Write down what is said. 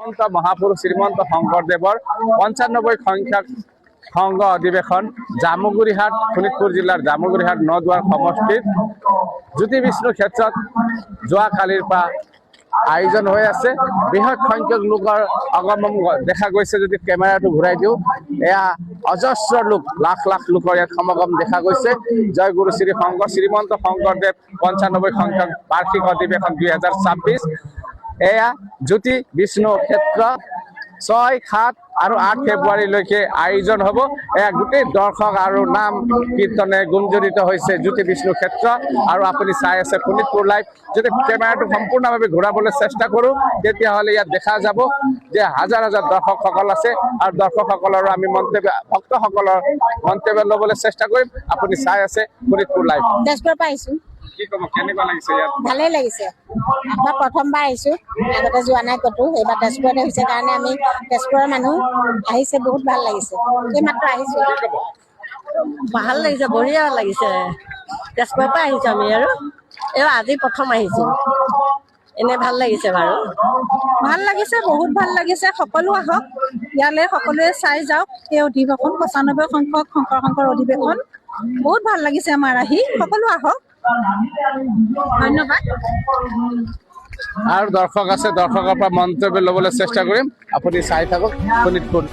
মহাপুৰুষ শ্ৰীমন্ত শংকৰদেৱৰ ৯৫ সংখ্যক সংঘ অধিৱেশন জামুগুৰিহাট শোণিতপুৰ জিলাৰ জামুগুৰিহাট নদুৱাৰ সমষ্টিত জ্যোতি বিষ্ণু ক্ষেত্ৰত যোৱাকালিৰ পৰা আয়োজন হৈ আছে। বৃহৎ সংখ্যক লোকৰ আগমন দেখা গৈছে। যদি কেমেৰাটো ঘূৰাই দিওঁ, এয়া অজস্ৰ লোক, লাখ লাখ লোকৰ ইয়াত সমাগম দেখা গৈছে। জয় গুৰু শ্ৰী শ্ৰীমন্ত শংকৰদেৱ ৯৫ সংখ্যক বাৰ্ষিক অধিৱেশন ২০২৬ এয়া জ্যোতি বিষ্ণু ক্ষেত্ৰ ৬, ৭ আৰু ৮ ফেব্ৰুৱাৰীলৈকে আয়োজন হ'ব। এয়া গোটেই দৰ্শক আৰু নাম কীৰ্তনে গুঞ্জৰিত হৈছে জ্যোতি বিষ্ণু ক্ষেত্ৰ। আৰু আপুনি চাই আছে শোণিতপুৰ লাইভ। যদি কেমেৰাটো সম্পূৰ্ণভাৱে ঘূৰাবলৈ চেষ্টা কৰোঁ, তেতিয়াহ'লে ইয়াত দেখা যাব যে হাজাৰ হাজাৰ দৰ্শকসকল আছে। আৰু দৰ্শকসকলৰ আমি ভক্তসকলৰ মন্তব্য ল'বলৈ চেষ্টা কৰিম। আপুনি চাই আছে শোণিতপুৰ লাইভ। তেজপুৰৰ পৰা আহিছোঁ। কি ক'ব, কেনেকুৱা লাগিছে ইয়াত? ভালেই লাগিছে। মই প্ৰথমবাৰ আহিছোঁ, আগতে যোৱা নাই ক'তো। এইবাৰ তেজপুৰতে হৈছে কাৰণে আমি তেজপুৰৰ মানুহ আহিছে, বহুত ভাল লাগিছে। এইমাত্ৰ আহিছোঁ। ভাল লাগিছে, বঢ়িয়া লাগিছে। তেজপুৰৰ পৰা আহিছোঁ আমি, আৰু এইবাৰ আজি প্ৰথম আহিছোঁ। এনে ভাল লাগিছে বাৰু। ভাল লাগিছে, বহুত ভাল লাগিছে। সকলো আহক ইয়ালৈ, সকলোৱে চাই যাওক এই অধিৱেশন। ৯৫ সংখ্যক শংকৰ অধিৱেশন বহুত ভাল লাগিছে আমাৰ আহি। সকলো আহক, ধন্যবাদ। আৰু দৰ্শক আছে, দৰ্শকৰ পৰা মন্তব্য ল'বলৈ চেষ্টা কৰিম। আপুনি চাই থাকক শোণিতপুৰ।